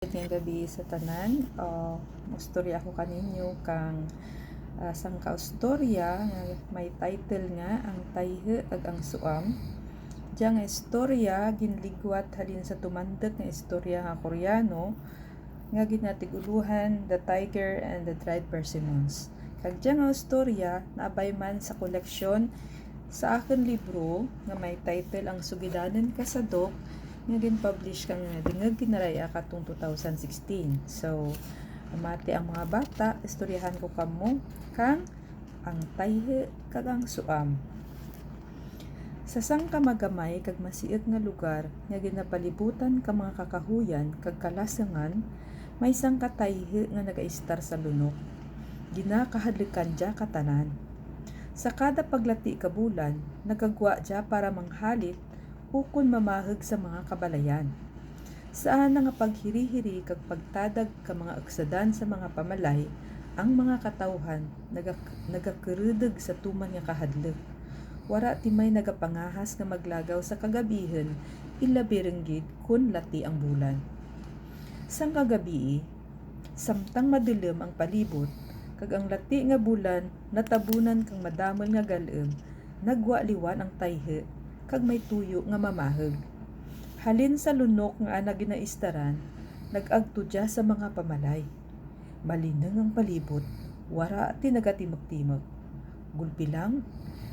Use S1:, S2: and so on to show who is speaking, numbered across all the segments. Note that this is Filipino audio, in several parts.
S1: Ngayong gabi sa tanan, mustorya ako kaninyo kang sangka istorya nga may title nga ang tayhe ag ang suam. Diya nga istorya ginligwat halin sa tumandag nga istorya nga Koreano nga ginatiguluhan The Tiger and the Dried Persimmons. Kag diya nga istorya naabay man sa koleksyon sa akin libro nga may title ang Sugidanan Kasadok nga gin-publish kang dingag ginaraya katong 2016. So, amati ang mga bata, istoryahan ko kamo kang ang tayhe kag ang suam. Sa sangka magamay kag masiit nga lugar nga ginapalibutan ka mga kakahuyan kag kalasangan, may sangka tayhe nga nagaistar sa lunok. Ginakahadlikan dya katanan. Sa kada paglati ka bulan, nagagwa dya para manghalit ukon mamahag sa mga kabalayan. Saan nga paghiri-hiri kag pagtadag ka mga aksadan sa mga pamalay, ang mga katawhan nagakerudeg sa tuman nga kahadlok. Wara ti may nagapangahas nga maglagaw sa kagabihen, ilabirenggid kun lati ang bulan. Sang kagabi, samtang madilim ang palibot, kag ang lati nga bulan natabunan kang madamol nga galem, nagwaliwan ang tayhe kag may tuyo nga mamahag. Halin sa lunok nga ana ginaistaran, nag-agtudya sa mga pamalay. Malinang ang palibot, wara ti nagatimag-timag. Gulpi lang,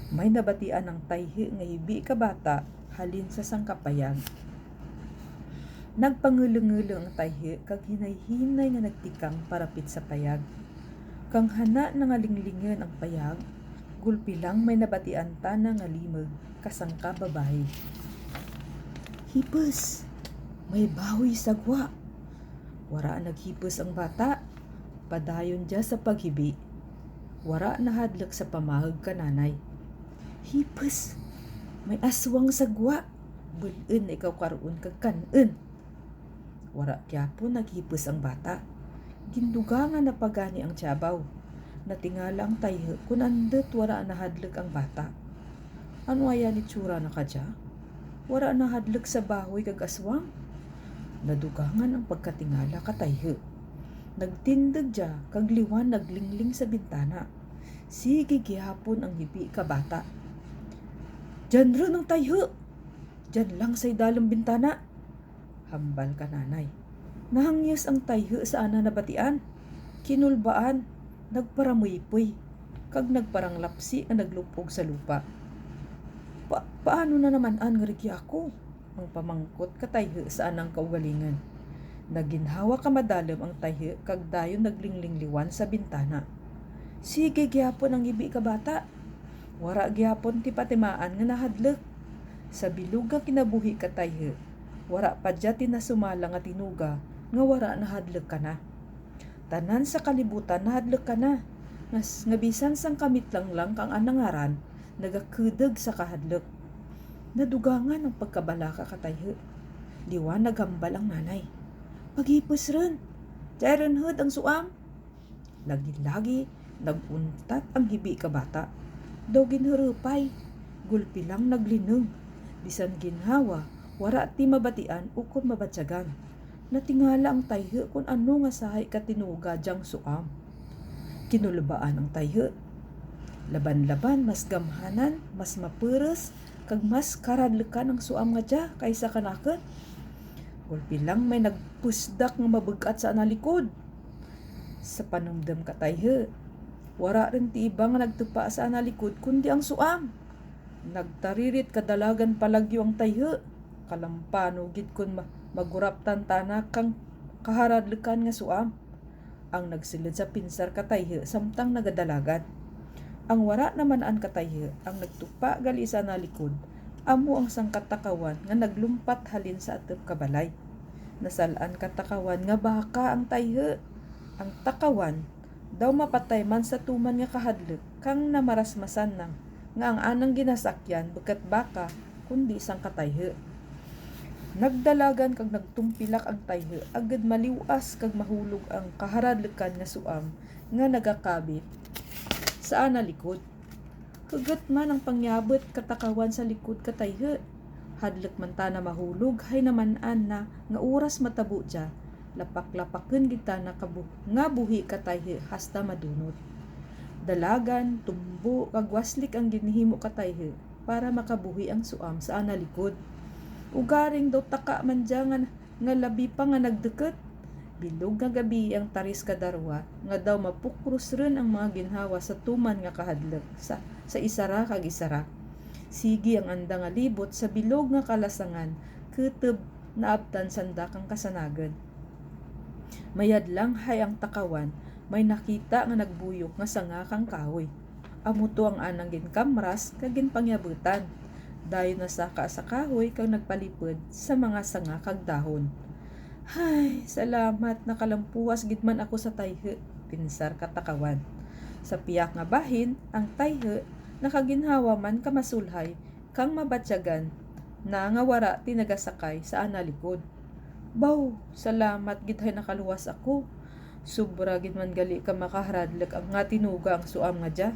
S1: may nabatian ang tayhe nga hibi ka bata halin sa sangkapayag. Nagpangulong-ulong ang tayhe kag hinay-hinay nga nagtikang parapit sa payag. Kang hana na nga linglingan ang payag, gulpi lang may nabatian tana nga limag kasangka babae. Hipes, may bahoy sagwa. Wara naghipes ang bata, padayon dya sa paghibi. Wara nahadlok sa pamahag kananay. Hipes, may aswang sagwa. Bulun ikaw karoon kag kanon. Wara kyapo naghipes ang bata. Gindugangan na pagani ang tiyabaw. Natingala ang tayhe kun andet wara nahadlok ang bata. Ano aya ni tsura na kadya? Wara nahadlok sa bahoy kag aswang. Nadugangan ang pagkatingala ka tayhe. Nagtindig dya kag liwan naglingling sa bintana. Sige gihapon ang hibi ka bata. Diyan ron ang tayhe. Diyan lang sa idalong bintana. Hambal ka nanay. Nahangyas ang tayhe sa ana nabatian. Kinulbaan, nagparamuypoy, kag nagparanglapsi ang naglupog sa lupa. Paano na naman ang rigi ako? Ang pamangkot ka tayhe sa anang kaugalingan. Naginhawa ka madalam ang tayhe kag dayon naglinglingliwan sa bintana. Sige gyapon ang ibi ka bata. Wara gyapon ti patimaan nga nahadlok. Sa bilog nga kinabuhi ka tayhe, wara pa dya tinasumala nga tinuga nga wara nahadlok ka na. Tanan sa kalibutan nahadlok ka na. Nga bisan sang kamit lang kang anangaran, nagakudeg sa kahadlok. Nadugangan ang pagkabalaka katayhe. Liwan naghambal ang nanay. Paghipos ron. Jairon hud ang suam. Lagi-lagi naguntat ang hibi ka bata. Daw ginhurupay. Gulpi lang naglinong. Bisan ginhawa, wara ti mabatian ukon mabatyagan. Natingala ang tayhe kung ano nga sahay katinuga dyang suam. Kinulbaan ang tayhe. Laban-laban, mas gamhanan, mas maperes, kag mas karadlekan ang suam nga dya kaysa kanakot. Gulpi lang may nagpusdak nga mabugat sa analikod. Sa panumdam ka tayhe, wara rin ti iba nga nagtupa sa analikod kundi ang suam. Nagtaririt kadalagan palagyo ang tayhe. Kalampano gid kun maguraptan tana kang kaharadlekan nga suam. Ang nagsilid sa pinsar ka tayhe samtang nagadalagan. Ang wara naman ang katayhe, ang nagtupa gali sa nalikod, amo ang sangkatakawan nga naglumpat halin sa atep kabalay. Nasalaan katakawan nga baka ang tayhe. Ang takawan, daw mapatay man sa tuman nga kahadlok, kang namarasmasan nang, nga ang anang ginasakyan, bagat baka, kundi sang katayhe. Nagdalagan kag nagtumpilak ang tayhe, agad maliwas kag mahulog ang kaharadlekan nga suam, nga nagakabit sa ana likod. Kagat man ang pangyabot katakawan sa likod katayhe. Hadlok man ta na mahulog, hay naman na nga oras matabo dya. lapak-lapaken kita nga buhi katayhe hasta madunot. Dalagan, tumbo, kag waslik ang ginhimo katayhe para makabuhi ang suam sa analikod. Ugaring daw taka man dya nga labi pa nga nagdeket. Bilog nga gabi ang taris kadarwa nga daw mapukros rin ang mga ginhawa sa tuman nga kahadlok sa isara kag isara. Sigi ang anda nga libot sa bilog nga kalasangan keteb na abtan sanda kang kasanagan. Mayadlang hay ang takawan, may nakita nga nagbuyok nga sanga kang kahoy. Amuto ang anang ginkamras kag ginpangyabutan. Dayon na saka sa kahoy kag nagpalipod sa mga sanga kag dahon. Hay, salamat nakalampuas gid man ako sa tayhe, pinsar katakawan. Sa piyak nga bahin, ang tayhe nakaginhawa man kamasulhay kang mabatyagan na nga wara tinagasakay sa analikod. Baw, salamat gid hay nakaluwas ako. Sobra gid man gali ka makaharadlek ang nga tinuga ang suam nga dya.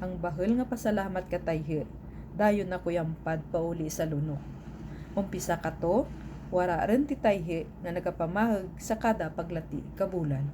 S1: Ang bahel nga pasalamat ka tayhe. Dayon ako yampad pauli sa lunok. Umpisa ka to, wara rin ti tayhe nga nagapamahag sa kada paglati kabulan.